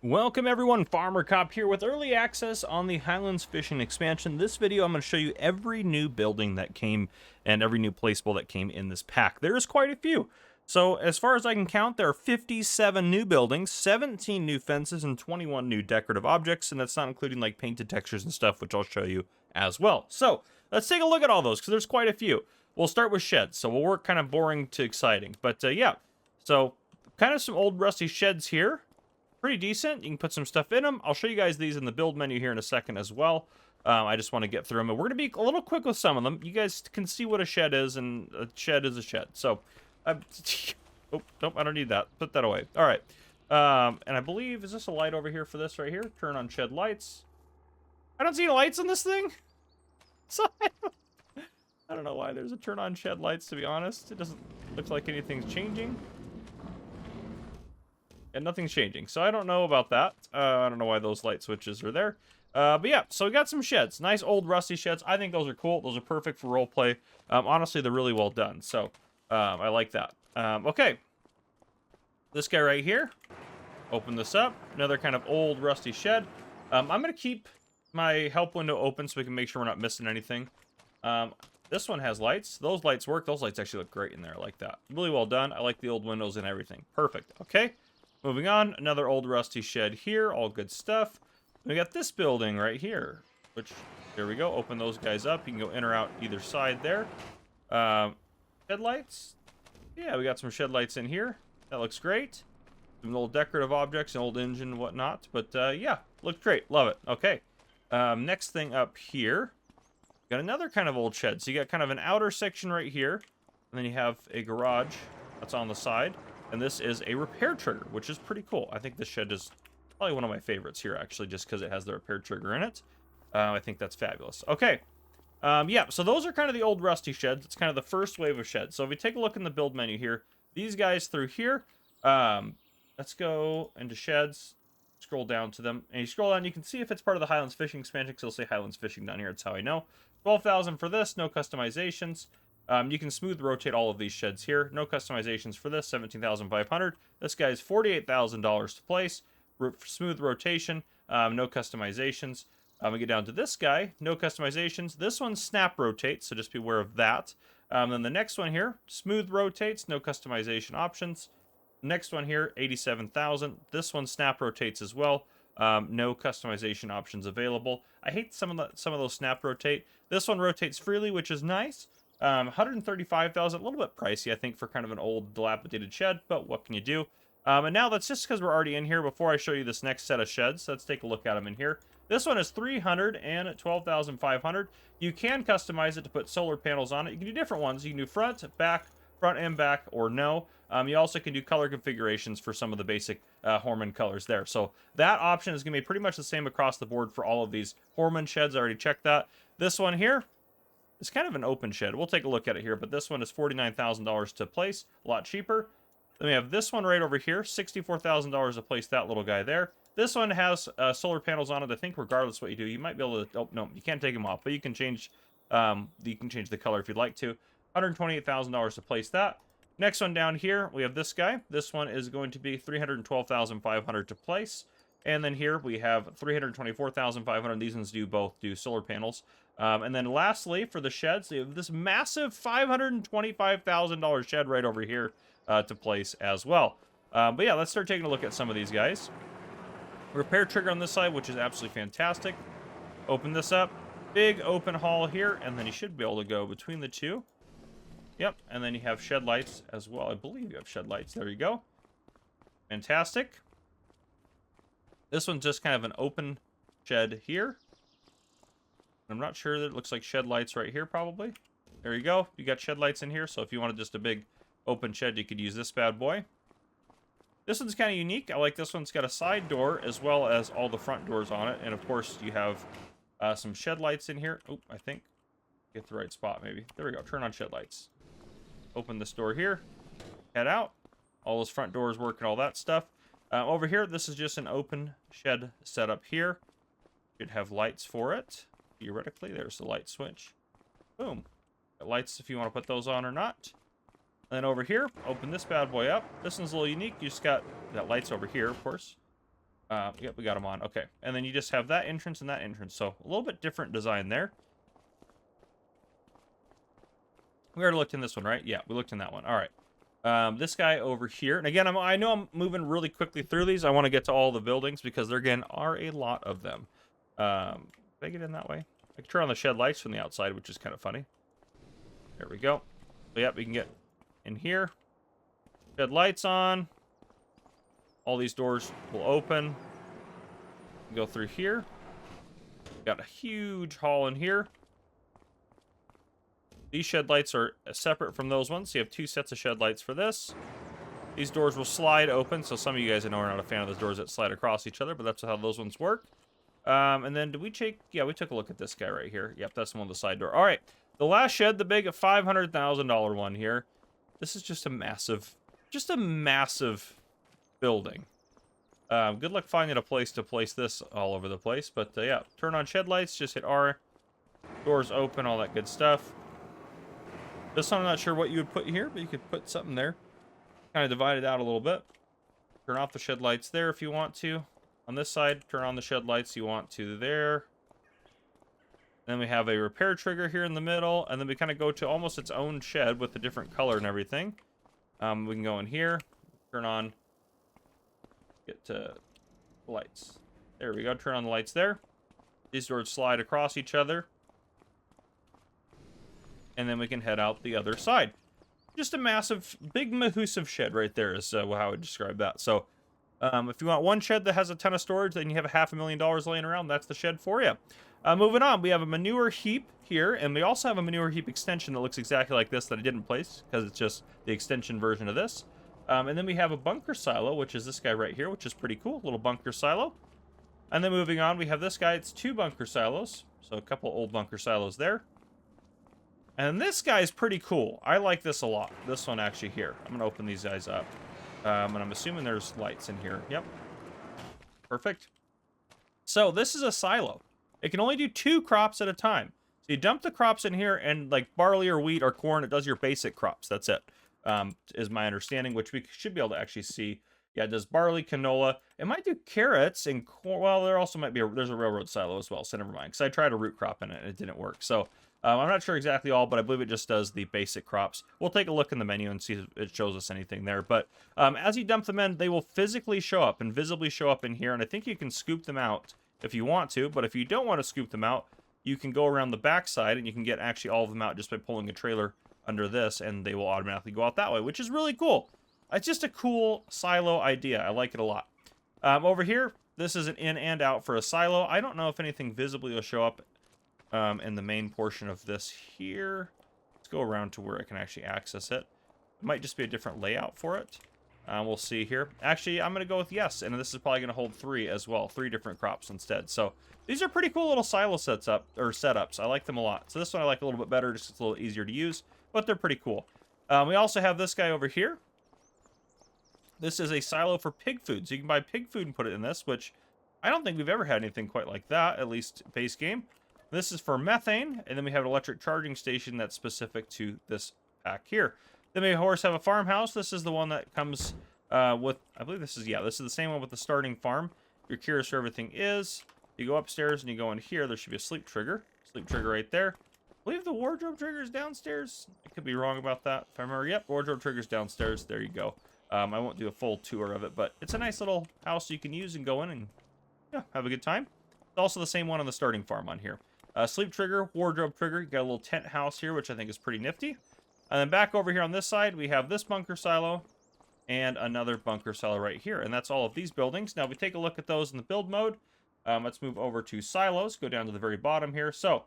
Welcome everyone, Farmer Cop here with early access on the Highlands Fishing Expansion. This video I'm going to show you every new building that came and every new placeable that came in this pack. There is quite a few. So as far as I can count, there are 57 new buildings, 17 new fences, and 21 new decorative objects, and that's not including like painted textures and stuff, which I'll show you as well. So let's take a look at all those, because there's quite a few. We'll start with sheds, so we'll work kind of boring to exciting. But yeah, so kind of some old rusty sheds here. Pretty decent. You can put some stuff in them. I'll show you guys these in the build menu here in a second as well. I just want to get through them. And we're going to be a little quick with some of them. You guys can see what a shed is, and a shed is a shed. So, oh, nope, I don't need that. Put that away. All right. And I believe, is this a light over here for this right here? Turn on shed lights. I don't see any lights on this thing. So, I don't know why there's a turn on shed lights, to be honest. It doesn't look like anything's changing. And nothing's changing, so I don't know about that. I don't know why those light switches are there. But yeah, so we got some sheds. Nice old rusty sheds. I think those are cool. Those are perfect for roleplay. Honestly, they're really well done, so I like that. Okay. This guy right here. Open this up. Another kind of old rusty shed. I'm going to keep my help window open so we can make sure we're not missing anything. This one has lights. Those lights work. Those lights actually look great in there. I like that. Really well done. I like the old windows and everything. Perfect. Okay. Moving on, another old rusty shed here, all good stuff. We got this building right here, which, there we go, open those guys up. You can go in or out either side there. Shed lights. Yeah, we got some shed lights in here. That looks great. Some old decorative objects, an old engine and whatnot. But yeah, looks great. Love it. Okay. Next thing up here, got another kind of old shed. So you got kind of an outer section right here, and then you have a garage that's on the side. And this is a repair trigger, which is pretty cool. I think this shed is probably one of my favorites here, actually, just because it has the repair trigger in it. I think that's fabulous. Okay. Yeah, so those are kind of the old rusty sheds. It's kind of the first wave of sheds. So if we take a look in the build menu here, these guys through here, let's go into sheds, scroll down to them. And you scroll down, you can see if it's part of the Highlands Fishing Expansion, because it'll say Highlands Fishing down here. That's how I know. 12,000 for this, no customizations. You can smooth rotate all of these sheds here. No customizations for this, 17,500. This guy's $48,000 to place. Smooth rotation, no customizations. We get down to this guy, no customizations. This one snap rotates, so just be aware of that. Then the next one here, smooth rotates, no customization options. Next one here, 87,000. This one snap rotates as well. No customization options available. I hate some of those snap rotate. This one rotates freely, which is nice. 135,000, a little bit pricey, I think, for kind of an old dilapidated shed, but what can you do? And now that's just because we're already in here. Before I show you this next set of sheds, let's take a look at them in here. This one is 312,500. You can customize it to put solar panels on it. You can do different ones. You can do front and back, or no. You also can do color configurations for some of the basic Horman colors there. So that option is going to be pretty much the same across the board for all of these Horman sheds. I already checked that. This one here, it's kind of an open shed. We'll take a look at it here, but this one is $49,000 to place, a lot cheaper. Then we have this one right over here, $64,000 to place that little guy there. This one has solar panels on it. I think regardless what you do, you might be able to. Oh no, you can't take them off, but you can change. You can change the color if you'd like to. $128,000 to place that. Next one down here, we have this guy. This one is going to be $312,500 to place. And then here we have $324,500. These ones do solar panels. And then lastly, for the sheds, we have this massive $525,000 shed right over here to place as well. But yeah, let's start taking a look at some of these guys. Repair trigger on this side, which is absolutely fantastic. Open this up. Big open hall here, and then you should be able to go between the two. Yep, and then you have shed lights as well. I believe you have shed lights. There you go. Fantastic. This one's just kind of an open shed here. I'm not sure that it looks like shed lights right here, probably. There you go. You got shed lights in here, so if you wanted just a big open shed, you could use this bad boy. This one's kind of unique. I like this one. It's got a side door as well as all the front doors on it. And of course, you have some shed lights in here. Oh, I think. Get the right spot, maybe. There we go. Turn on shed lights. Open this door here. Head out. All those front doors work and all that stuff. Over here, this is just an open shed setup here. Should have lights for it. Theoretically, there's the light switch. Boom. Got lights if you want to put those on or not. And then over here, open this bad boy up. This one's a little unique. You just got lights over here, of course. Yep, we got them on. Okay, and then you just have that entrance and that entrance. So a little bit different design there. We already looked in this one, right? Yeah, we looked in that one. All right. This guy over here. And again, I know I'm moving really quickly through these. I want to get to all the buildings because there, again, are a lot of them. Did I get in that way? I can turn on the shed lights from the outside, which is kind of funny. There we go. So, yep, we can get in here. Shed lights on. All these doors will open. Go through here. Got a huge hall in here. These shed lights are separate from those ones. So you have two sets of shed lights for this. These doors will slide open. So some of you guys I know are not a fan of those doors that slide across each other, but that's how those ones work. And then did we take... Yeah, we took a look at this guy right here. Yep, that's the one with the side door. All right. The last shed, the big $500,000 one here. This is just a massive building. Good luck finding a place to place this all over the place. But yeah, turn on shed lights. Just hit R. Doors open, all that good stuff. This one I'm not sure what you would put here, but you could put something there. Kind of divide it out a little bit. Turn off the shed lights there if you want to. On this side, turn on the shed lights you want to there. Then we have a repair trigger here in the middle, and then we kind of go to almost its own shed with a different color and everything. We can go in here, turn on, get to lights. There we go, turn on the lights there. These doors slide across each other. And then we can head out the other side. Just a massive, big mahoosive shed right there is how I would describe that. So, if you want one shed that has a ton of storage, then you have $500,000 laying around, that's the shed for you. Moving on, we have a manure heap here, and we also have a manure heap extension that looks exactly like this that I didn't place, because it's just the extension version of this. And then we have a bunker silo, which is this guy right here, which is pretty cool, little bunker silo. And then moving on, we have this guy, it's two bunker silos, so a couple old bunker silos there. And this guy's pretty cool. I like this a lot. This one actually here. I'm going to open these guys up. And I'm assuming there's lights in here. Yep. Perfect. So this is a silo. It can only do 2 crops at a time. So you dump the crops in here, and like barley or wheat or corn, it does your basic crops. That's it. Is my understanding, which we should be able to actually see. Yeah, it does barley, canola. It might do carrots and corn. Well, there also might be there's a railroad silo as well, so never mind. Because I tried a root crop in it, and it didn't work. So I'm not sure exactly all, but I believe it just does the basic crops. We'll take a look in the menu and see if it shows us anything there. But as you dump them in, they will physically show up and visibly show up in here. And I think you can scoop them out if you want to. But if you don't want to scoop them out, you can go around the backside and you can get actually all of them out just by pulling a trailer under this, and they will automatically go out that way, which is really cool. It's just a cool silo idea. I like it a lot. Over here, this is an in and out for a silo. I don't know if anything visibly will show up in the main portion of this here. Let's go around to where I can actually access it. It might just be a different layout for it. We'll see here. Actually, I'm going to go with yes, and this is probably going to hold 3 as well. 3 different crops instead. So these are pretty cool little silo setups. I like them a lot. So this one I like a little bit better, just it's a little easier to use, but they're pretty cool. We also have this guy over here. This is a silo for pig food. So you can buy pig food and put it in this, which I don't think we've ever had anything quite like that, at least base game. This is for methane, and then we have an electric charging station that's specific to this pack here. Then we, of course, have a farmhouse. This is the one that comes with, I believe this is the same one with the starting farm. If you're curious where everything is, you go upstairs and you go in here. There should be a sleep trigger. Sleep trigger right there. I believe the wardrobe trigger is downstairs. I could be wrong about that. If I remember, yep, wardrobe trigger's downstairs. There you go. I won't do a full tour of it, but it's a nice little house you can use and go in and, yeah, have a good time. It's also the same one on the starting farm on here. Sleep trigger, wardrobe trigger. You got a little tent house here, which I think is pretty nifty. And then back over here on this side, we have this bunker silo and another bunker silo right here. And that's all of these buildings. Now, if we take a look at those in the build mode, let's move over to silos. Go down to the very bottom here. So,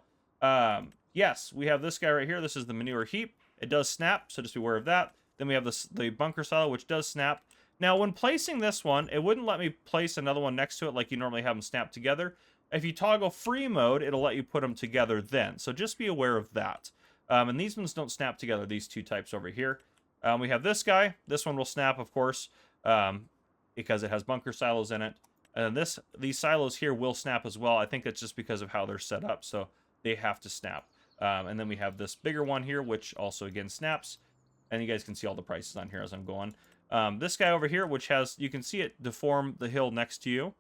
yes, we have this guy right here. This is the manure heap. It does snap, so just be aware of that. Then we have the bunker silo, which does snap. Now, when placing this one, it wouldn't let me place another one next to it like you normally have them snap together. If you toggle free mode, it'll let you put them together then. So just be aware of that. And these ones don't snap together, these two types over here. We have this guy. This one will snap, of course, because it has bunker silos in it. And these silos here will snap as well. I think it's just because of how they're set up, so they have to snap. And then we have this bigger one here, which also, again, snaps. And you guys can see all the prices on here as I'm going. This guy over here, which has, you can see it deform the hill next to you.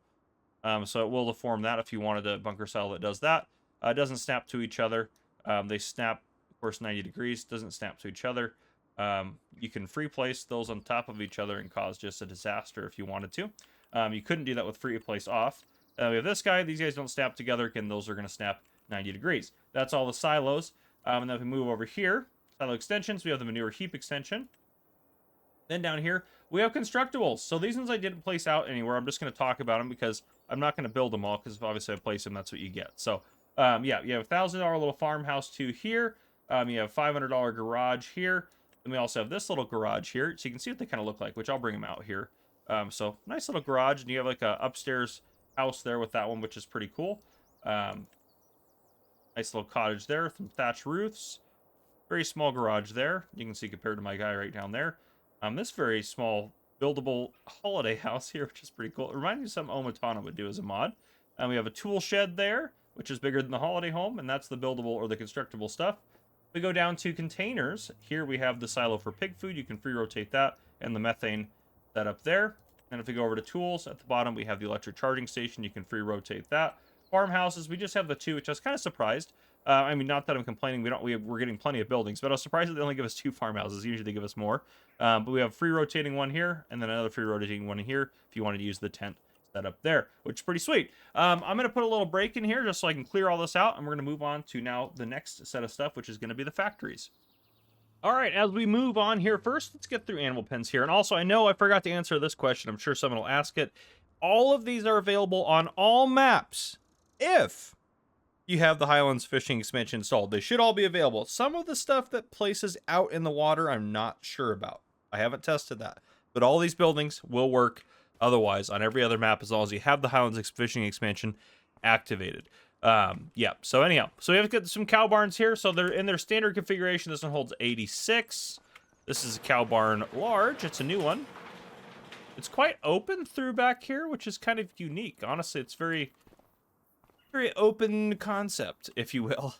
So it will deform that if you wanted a bunker style that does that. It doesn't snap to each other. They snap, of course, 90 degrees. Doesn't snap to each other. You can free place those on top of each other and cause just a disaster if you wanted to. You couldn't do that with free place off. We have this guy. These guys don't snap together. Again, those are going to snap 90 degrees. That's all the silos. And then if we move over here, silo extensions, we have the manure heap extension. Then down here, we have constructibles. So these ones I didn't place out anywhere. I'm just going to talk about them because I'm not going to build them all because if obviously I place them, that's what you get. So, yeah, you have a $1,000 little farmhouse to here. You have $500 garage here. And we also have this little garage here. So you can see what they kind of look like, which I'll bring them out here. So nice little garage. And you have like a upstairs house there with that one, which is pretty cool. Nice little cottage there, some thatch roofs. Very small garage there. You can see compared to my guy right down there. This very small buildable holiday house here, which is pretty cool. It reminds me of something Omatana would do as a mod. We have a tool shed there, which is bigger than the holiday home, and that's the buildable or the constructible stuff. We go down to containers. Here we have the silo for pig food. You can free rotate that and the methane set up there. And if we go over to tools, at the bottom we have the electric charging station. You can free rotate that. Farmhouses, we just have the two, which I was kind of surprised. I mean, not that I'm complaining. We're getting plenty of buildings, but I was surprised that they only give us 2 farmhouses. Usually they give us more. But we have free rotating one here, and then another free rotating one here if you wanted to use the tent setup there, which is pretty sweet. I'm going to put a little break in here just so I can clear all this out, and we're going to move on to now the next set of stuff, which is going to be the factories. All right, as we move on here, first, let's get through animal pens here. And also, I know I forgot to answer this question. I'm sure someone will ask it. All of these are available on all maps if you have the Highlands Fishing Expansion installed. They should all be available. Some of the stuff that places out in the water, I'm not sure about. I haven't tested that. But all these buildings will work otherwise on every other map as long as you have the Highlands Fishing Expansion activated. Yeah, so anyhow. So we have got some cow barns here. So they're in their standard configuration. This one holds 86. This is a cow barn large. It's a new one. It's quite open through back here, which is kind of unique. Honestly, it's very open concept, if you will.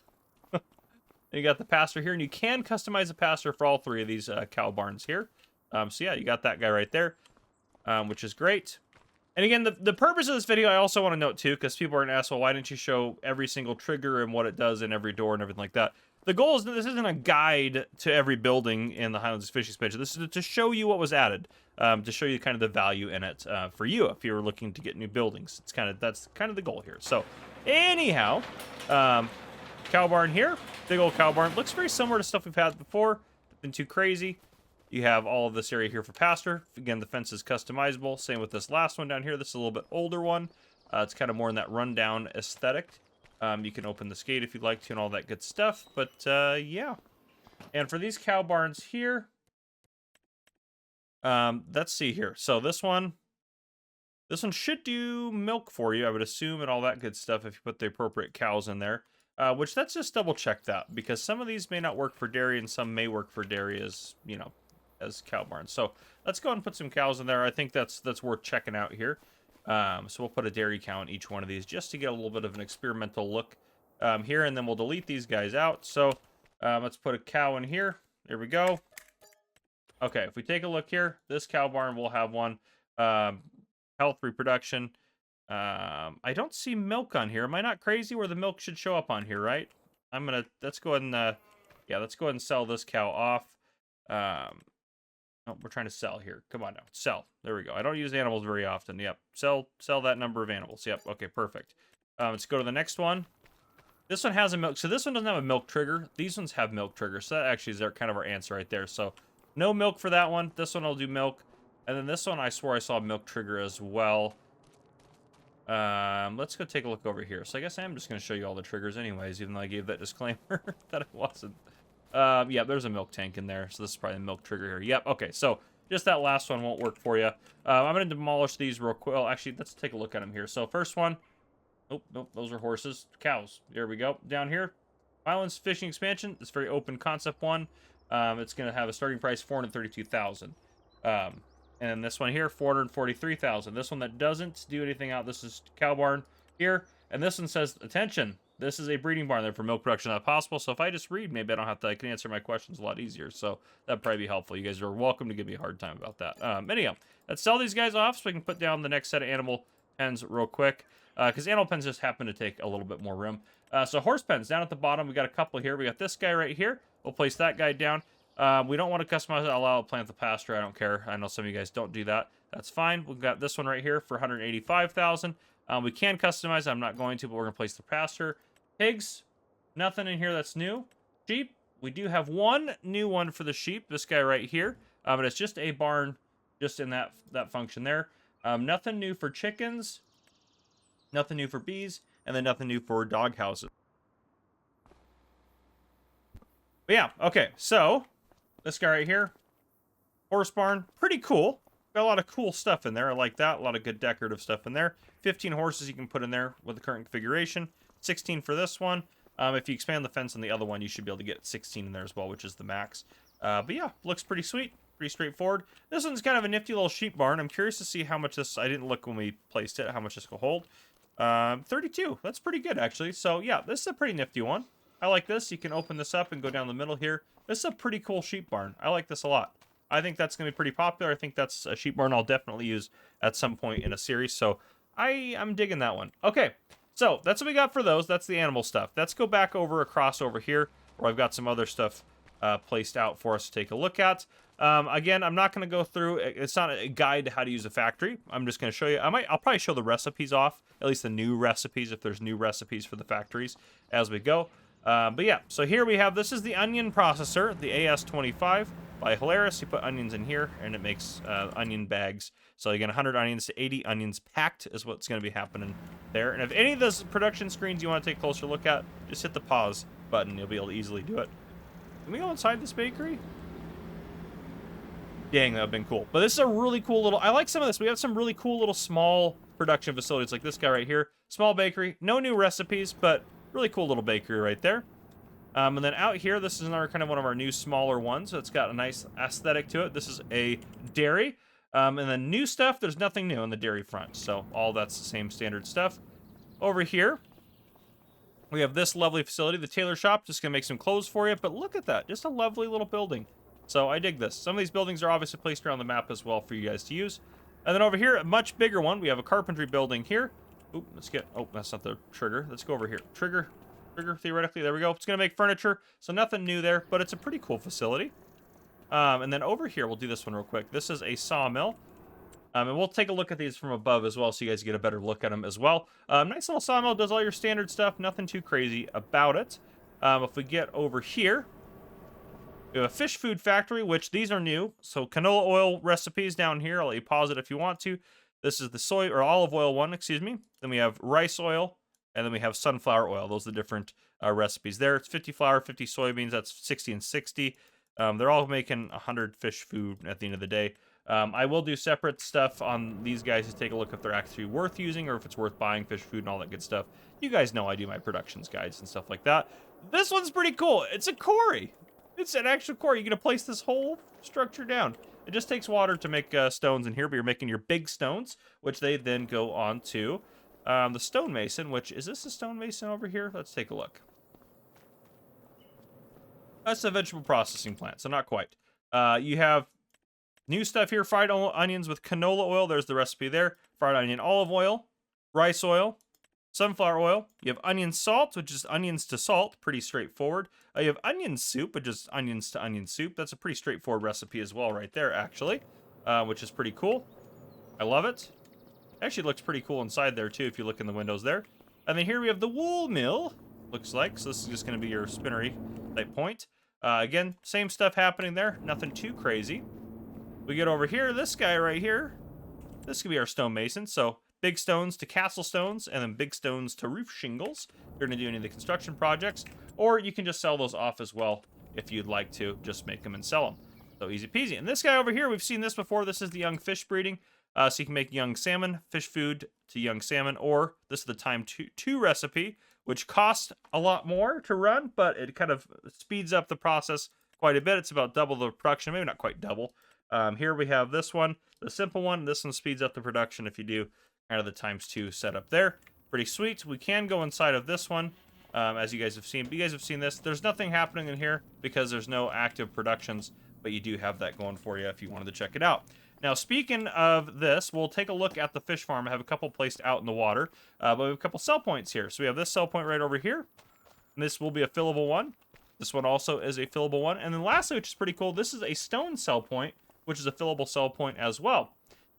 You got the pasture here, and you can customize the pasture for all 3 of these cow barns here. So yeah, you got that guy right there, which is great. And again, the purpose of this video, I also want to note too, because people are going to ask, well, why didn't you show every single trigger and what it does in every door and everything like that? The goal is that this isn't a guide to every building in the Highlands Fishing Expansion. This is to show you what was added, to show you kind of the value in it for you if you were looking to get new buildings. That's kind of the goal here. So anyhow, cow barn here, big old cow barn. Looks very similar to stuff we've had before. Nothing too crazy. You have all of this area here for pasture. Again, the fence is customizable. Same with this last one down here. This is a little bit older one. It's kind of more in that rundown aesthetic. You can open this gate if you'd like to and all that good stuff. But, yeah. And for these cow barns here, let's see here. So this one should do milk for you, I would assume, and all that good stuff if you put the appropriate cows in there. Which, let's just double check that, because some of these may not work for dairy and some may work for dairy as, you know, as cow barns. So let's go ahead and put some cows in there. I think that's worth checking out here. So we'll put a dairy cow in each one of these just to get a little bit of an experimental look here, and then we'll delete these guys out. So let's put a cow in here. There we go. Okay, if we take a look here, this cow barn will have one. Health, reproduction. I don't see milk on here. Am I not crazy where the milk should show up on here, right? Let's go ahead and, yeah, let's go ahead and sell this cow off. Oh, we're trying to sell here. Come on now. Sell. There we go. I don't use animals very often. Yep. Sell that number of animals. Yep. Okay, perfect. Let's go to the next one. This one has a milk. So this one doesn't have a milk trigger. These ones have milk triggers. So that actually is kind of our answer right there. So no milk for that one. This one will do milk. And then this one, I swore I saw a milk trigger as well. Let's go take a look over here. So I guess I am just going to show you all the triggers anyways, even though I gave that disclaimer that it wasn't. Yeah, there's a milk tank in there, so this is probably the milk trigger here. Yep, okay, so just that last one won't work for you. I'm going to demolish these real quick. Well, actually, let's take a look at them here. So first one, oh, nope, those are horses. Cows. There we go. Down here, Highlands Fishing Expansion. It's a very open concept one. It's going to have a starting price $432,000. And then this one here, $443,000. This one that doesn't do anything out, this is cow barn here. And this one says, attention, this is a breeding barn there for milk production not possible. So if I just read, maybe I don't have to, I can answer my questions a lot easier. So that'd probably be helpful. You guys are welcome to give me a hard time about that. Anyhow, let's sell these guys off so we can put down the next set of animal pens real quick, because animal pens just happen to take a little bit more room. So horse pens down at the bottom. We got a couple here. We got this guy right here. We'll place that guy down. We don't want to customize it. I'll allow plant the pasture. I don't care. I know some of you guys don't do that. That's fine. We've got this one right here for 185,000. We can customize. I'm not going to, but we're going to place the pasture. Pigs, nothing in here that's new. Sheep, we do have one new one for the sheep. This guy right here. But it's just a barn, just in that function there. Nothing new for chickens. Nothing new for bees. And then nothing new for dog houses. But yeah, okay. So, this guy right here. Horse barn. Pretty cool. Got a lot of cool stuff in there. I like that. A lot of good decorative stuff in there. 15 horses you can put in there with the current configuration. 16 for this one. If you expand the fence on the other one, you should be able to get 16 in there as well, which is the max. But yeah, looks pretty sweet. Pretty straightforward. This one's kind of a nifty little sheep barn. I'm curious to see how much this... I didn't look when we placed it, how much this will hold. 32. That's pretty good, actually. So yeah, this is a pretty nifty one. I like this. You can open this up and go down the middle here. This is a pretty cool sheep barn. I like this a lot. I think that's going to be pretty popular. I think that's a sheep barn I'll definitely use at some point in a series. So I'm digging that one. Okay, so that's what we got for those. That's the animal stuff. Let's go back across over here where I've got some other stuff placed out for us to take a look at. Again, I'm not going to go through. It's not a guide to how to use a factory. I'm just going to show you. I'll probably show the recipes off, at least the new recipes, if there's new recipes for the factories as we go. But yeah, so here we have, this is the onion processor, the AS25 by Highlands. You put onions in here and it makes onion bags. So you get 100 onions to 80 onions packed is what's going to be happening there. And if any of those production screens you want to take a closer look at, just hit the pause button. You'll be able to easily do it. Can we go inside this bakery? Dang, that would have been cool. But this is a really cool little... I like some of this. We have some really cool little small production facilities like this guy right here. Small bakery. No new recipes, but really cool little bakery right there. And then out here, this is another kind of one of our new smaller ones. So it's got a nice aesthetic to it. This is a dairy. And then new stuff, there's nothing new on the dairy front. So all that's the same standard stuff. Over here, we have this lovely facility, the tailor shop. Just going to make some clothes for you. But look at that. Just a lovely little building. So I dig this. Some of these buildings are obviously placed around the map as well for you guys to use. And then over here, a much bigger one. We have a carpentry building here. Oop, let's get... Oh, that's not the trigger. Let's go over here. Trigger, theoretically. There we go. It's going to make furniture. So nothing new there, but it's a pretty cool facility. And then over here, we'll do this one real quick. This is a sawmill. And we'll take a look at these from above as well so you guys get a better look at them as well. Nice little sawmill. Does all your standard stuff. Nothing too crazy about it. If we get over here... We have a fish food factory, which these are new. So canola oil recipes down here. I'll let you pause it if you want to. This is the soy or olive oil one, excuse me. Then we have rice oil, and then we have sunflower oil. Those are the different recipes there. It's 50 flour, 50 soybeans. That's 60 and 60. They're all making 100 fish food at the end of the day. I will do separate stuff on these guys to take a look if they're actually worth using or if it's worth buying fish food and all that good stuff. You guys know I do my productions guides and stuff like that. This one's pretty cool. It's a quarry. It's an actual quarry. You're going to place this whole structure down. It just takes water to make stones in here, but you're making your big stones, which they then go on to the stonemason, which... Is this a stonemason over here? Let's take a look. That's a vegetable processing plant, so not quite. You have new stuff here. Fried onions with canola oil. There's the recipe there. Fried onion olive oil. Rice oil. Sunflower oil. You have onion salt, which is onions to salt. Pretty straightforward. You have onion soup, which is onions to onion soup. That's a pretty straightforward recipe as well right there, actually, which is pretty cool. I love it. Actually looks pretty cool inside there, too, if you look in the windows there. And then here we have the wool mill, looks like. So this is just going to be your spinnery type point. Again, same stuff happening there. Nothing too crazy. We get over here, this guy right here. This could be our stonemason. So... big stones to castle stones, and then big stones to roof shingles. You're going to do any of the construction projects, or you can just sell those off as well if you'd like to. Just make them and sell them. So easy peasy. And this guy over here, we've seen this before. This is the young fish breeding. So you can make young salmon, fish food to young salmon, or this is the time 2 recipe, which costs a lot more to run, but it kind of speeds up the process quite a bit. It's about double the production, maybe not quite double. Here we have this one, the simple one. This one speeds up the production if you do kind of the ×2 setup there. Pretty sweet. We can go inside of this one, as you guys have seen. But you guys have seen this. There's nothing happening in here because there's no active productions, but you do have that going for you if you wanted to check it out. Now, speaking of this, we'll take a look at the fish farm. I have a couple placed out in the water, but we have a couple sell points here. So we have this sell point right over here. And this will be a fillable one. This one also is a fillable one. And then lastly, which is pretty cool, this is a stone sell point, which is a fillable sell point as well.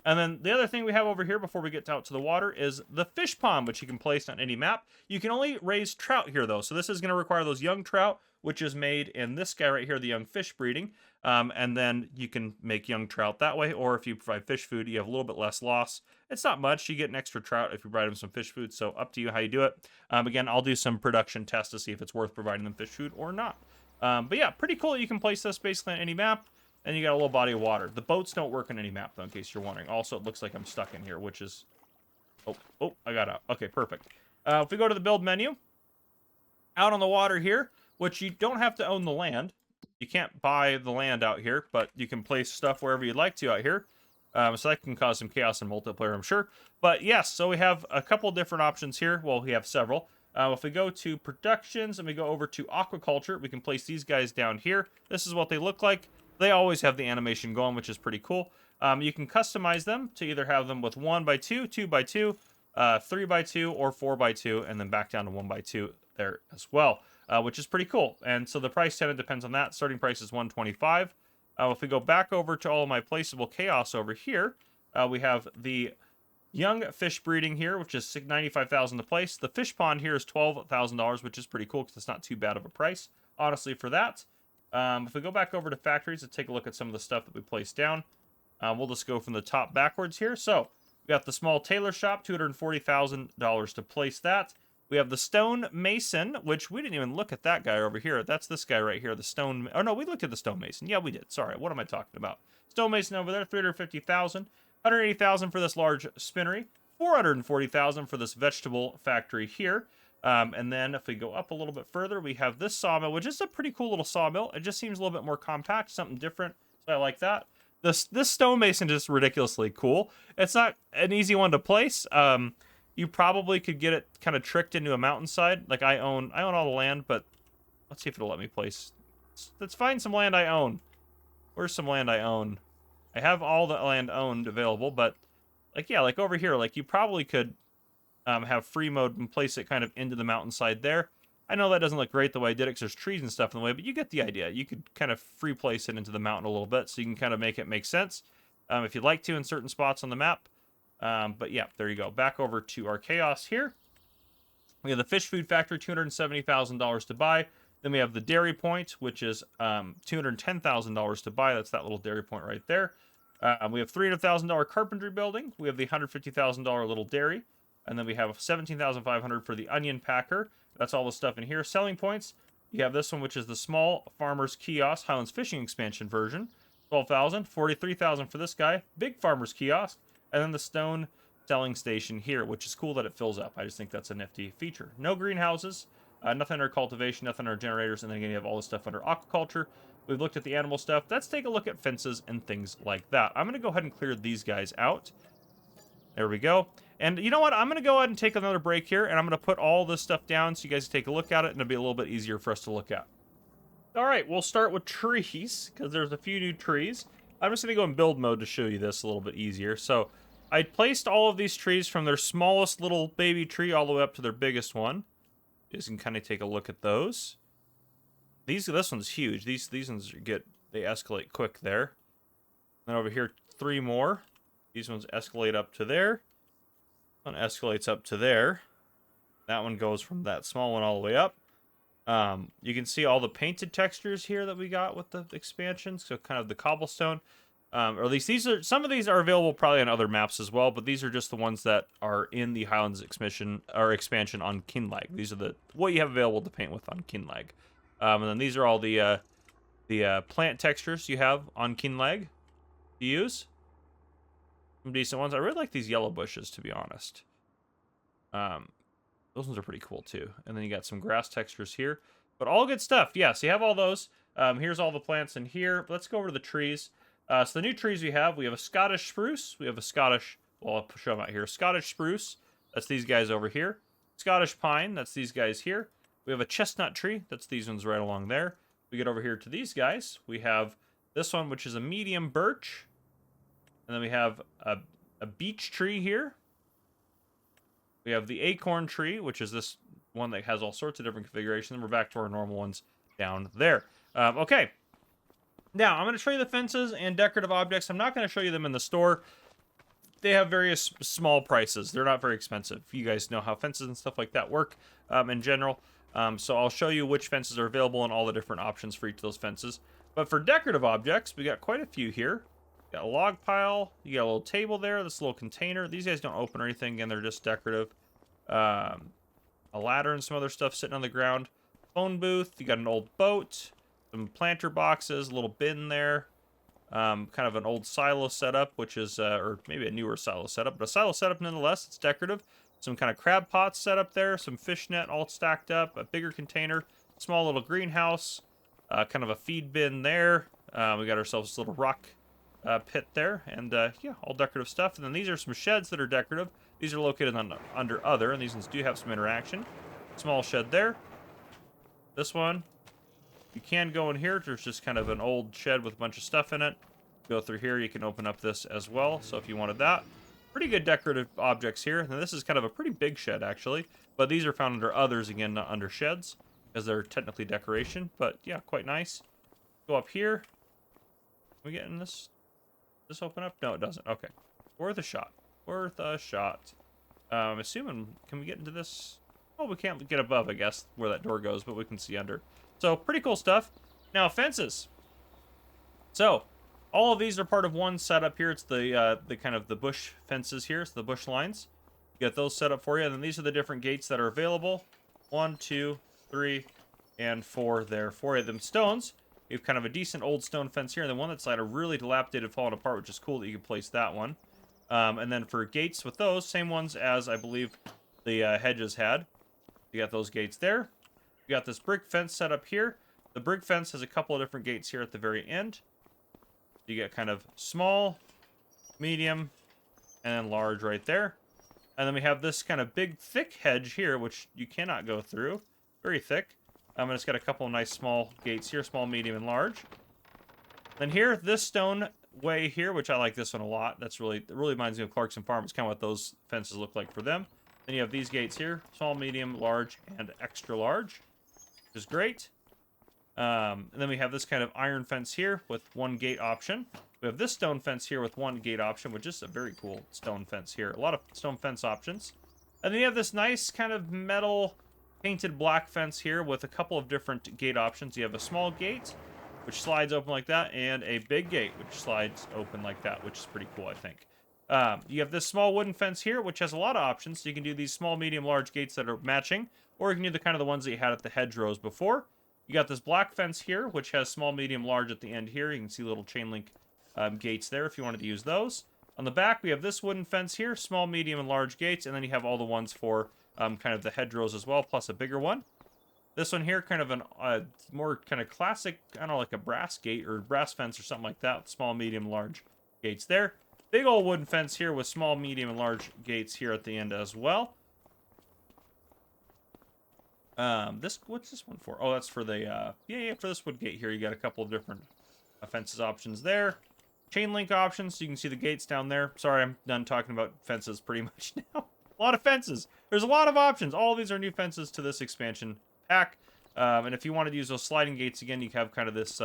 And then the other thing we have over here before we get out to the water is the fish pond, which you can place on any map. You can only raise trout here, though. So this is going to require those young trout, which is made in this guy right here, the young fish breeding. And then you can make young trout that way. Or if you provide fish food, you have a little bit less loss. It's not much. You get an extra trout if you provide them some fish food. So up to you how you do it. Again, I'll do some production tests to see if it's worth providing them fish food or not. But yeah, pretty cool. You can place this basically on any map. And you got a little body of water. The boats don't work on any map, though, in case you're wondering. Also, it looks like I'm stuck in here, which is... Oh, I got out. Okay, perfect. If we go to the build menu, out on the water here, which you don't have to own the land. You can't buy the land out here, but you can place stuff wherever you'd like to out here. So that can cause some chaos in multiplayer, I'm sure. But yes, so we have a couple different options here. Well, we have several. If we go to productions and we go over to aquaculture, we can place these guys down here. This is what they look like. They always have the animation going, which is pretty cool. You can customize them to either have them with 1x2, 2x2, 3x2, or 4x2, and then back down to 1x2 there as well, which is pretty cool. And so the price kind of depends on that. Starting price is $125. If we go back over to all of my placeable chaos over here, we have the young fish breeding here, which is $95,000 to place. The fish pond here is $12,000, which is pretty cool because it's not too bad of a price, honestly, for that. If we go back over to factories and take a look at some of the stuff that we placed down, we'll just go from the top backwards here. So we got the small tailor shop, $240,000 to place that. We have the stone mason, which we didn't even look at that guy over here. That's this guy right here, the stone. Oh no, we looked at the stone mason. Yeah, we did. Sorry, what am I talking about? Stone mason over there, $350,000. $180,000 for this large spinnery. $440,000 for this vegetable factory here. And then if we go up a little bit further, we have this sawmill, which is a pretty cool little sawmill. It just seems a little bit more compact, something different. So I like that. This stonemason is ridiculously cool. It's not an easy one to place. You probably could get it kind of tricked into a mountainside. Like I own all the land, but let's see if it'll let me place. Let's find some land I own. Where's some land I own? I have all the land owned available, but like, yeah, like over here, like you probably could have free mode and place it kind of into the mountainside there. I know that doesn't look great the way I did it because there's trees and stuff in the way, but you get the idea. You could kind of free place it into the mountain a little bit so you can kind of make it make sense if you'd like to in certain spots on the map. But yeah, there you go. Back over to our chaos here. We have the fish food factory, $270,000 to buy. Then we have the dairy point, which is $210,000 to buy. That's that little dairy point right there. We have $300,000 carpentry building. We have the $150,000 little dairy. And then we have $17,500 for the onion packer. That's all the stuff in here. Selling points. You have this one, which is the small farmer's kiosk, Highlands Fishing Expansion version. $12,000. $43,000 for this guy. Big farmer's kiosk. And then the stone selling station here, which is cool that it fills up. I just think that's a nifty feature. No greenhouses. Nothing under cultivation. Nothing under generators. And then again, you have all the stuff under aquaculture. We've looked at the animal stuff. Let's take a look at fences and things like that. I'm going to go ahead and clear these guys out. There we go. And you know what? I'm going to go ahead and take another break here, and I'm going to put all this stuff down so you guys can take a look at it, and it'll be a little bit easier for us to look at. All right, we'll start with trees, because there's a few new trees. I'm just going to go in build mode to show you this a little bit easier. So I placed all of these trees from their smallest little baby tree all the way up to their biggest one. You guys can kind of take a look at those. This one's huge. These ones they escalate quick there. Then over here, 3 more. These ones escalate up to there. One escalates up to there. That one goes from that small one all the way up. You can see all the painted textures here that we got with the expansion. So kind of the cobblestone. Or at least some of these are available probably on other maps as well, but these are just the ones that are in the Highlands expansion on Kinlag. These are what you have available to paint with on Kinlag. And then these are all the plant textures you have on Kinlag to use. Some decent ones. I really like these yellow bushes, to be honest. Those ones are pretty cool too. And then you got some grass textures here, but all good stuff. Yeah, so you have all those. Here's all the plants in here. Let's go over to the trees. So the new trees we have a Scottish spruce. We have a Scottish, well, I'll show them out here. Scottish spruce. That's these guys over here. Scottish pine. That's these guys here. We have a chestnut tree. That's these ones right along there. We get over here to these guys. We have this one, which is a medium birch. And then we have a beech tree here. We have the acorn tree, which is this one that has all sorts of different configurations. We're back to our normal ones down there. Okay. Now, I'm going to show you the fences and decorative objects. I'm not going to show you them in the store. They have various small prices. They're not very expensive. You guys know how fences and stuff like that work in general. So I'll show you which fences are available and all the different options for each of those fences. But for decorative objects, we got quite a few here. You got a log pile. You got a little table there. This little container. These guys don't open or anything. Again, they're just decorative. A ladder and some other stuff sitting on the ground. Phone booth. You got an old boat. Some planter boxes. A little bin there. Kind of an old silo setup, which is, or maybe a newer silo setup, but a silo setup nonetheless. It's decorative. Some kind of crab pots set up there. Some fishnet all stacked up. A bigger container. Small little greenhouse. Kind of a feed bin there. We got ourselves this little rock pit there. And yeah, all decorative stuff. And then these are some sheds that are decorative. These are located under other, and these ones do have some interaction. Small shed there. This one. You can go in here. There's just kind of an old shed with a bunch of stuff in it. Go through here. You can open up this as well. So if you wanted that. Pretty good decorative objects here. And this is kind of a pretty big shed, actually. But these are found under others, again, not under sheds. Because they're technically decoration. But yeah, quite nice. Go up here. Can we get in this? Does this open up? No, it doesn't. Okay. Worth a shot. Worth a shot. I'm assuming, can we get into this? Oh, we can't get above, I guess, where that door goes. But we can see under. So, pretty cool stuff. Now, fences. So, all of these are part of one setup here. It's the kind of the bush fences here. It's the bush lines. You get those set up for you. And then these are the different gates that are available. 1, 2, 3, and 4 there for you. Them stones. You have kind of a decent old stone fence here. And the one that's like a really dilapidated, falling apart, which is cool that you can place that one. And then for gates with those, same ones as I believe the hedges had. You got those gates there. You got this brick fence set up here. The brick fence has a couple of different gates here at the very end. You get kind of small, medium, and then large right there. And then we have this kind of big, thick hedge here, which you cannot go through. Very thick. And it's got a couple of nice small gates here, small, medium, and large. Then here, this stone way here, which I like this one a lot. It really reminds me of Clarkson Farm. It's kind of what those fences look like for them. Then you have these gates here, small, medium, large, and extra large. Which is great. And then we have this kind of iron fence here with one gate option. We have this stone fence here with one gate option, which is a very cool stone fence here. A lot of stone fence options. And then you have this nice kind of metal painted black fence here with a couple of different gate options. You have a small gate, which slides open like that, and a big gate, which slides open like that, which is pretty cool, I think. You have this small wooden fence here, which has a lot of options. So you can do these small, medium, large gates that are matching. Or you can do the kind of the ones that you had at the hedgerows before. You got this black fence here, which has small, medium, large at the end here. You can see little chain link gates there if you wanted to use those. On the back, we have this wooden fence here, small, medium, and large gates. And then you have all the ones for kind of the hedgerows as well, plus a bigger one. This one here, kind of a more kind of classic, I don't know, like a brass gate or brass fence or something like that. Small, medium, large gates there. Big old wooden fence here with small, medium, and large gates here at the end as well. What's this one for? Oh, that's for the, for this wood gate here. You got a couple of different fences options there. Chain link options, so you can see the gates down there. Sorry, I'm done talking about fences pretty much now. A lot of fences. There's a lot of options. All of these are new fences to this expansion pack. And if you wanted to use those sliding gates again, you have kind of this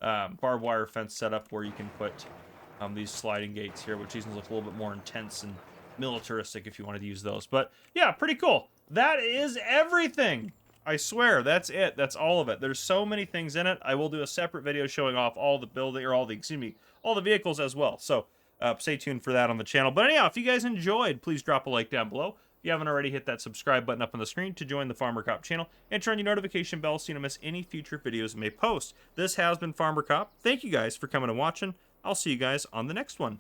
barbed wire fence set up where you can put these sliding gates here, which these look a little bit more intense and militaristic if you wanted to use those. But yeah, pretty cool. That is everything. I swear, that's it. That's all of it. There's so many things in it. I will do a separate video showing off all the building, or all the vehicles as well. So stay tuned for that on the channel. But anyhow, if you guys enjoyed, please drop a like down below. If you haven't already, hit that subscribe button up on the screen to join the Farmer Cop channel, and turn your notification bell so you don't miss any future videos I may post. This has been Farmer Cop. Thank you guys for coming and watching. I'll see you guys on the next one.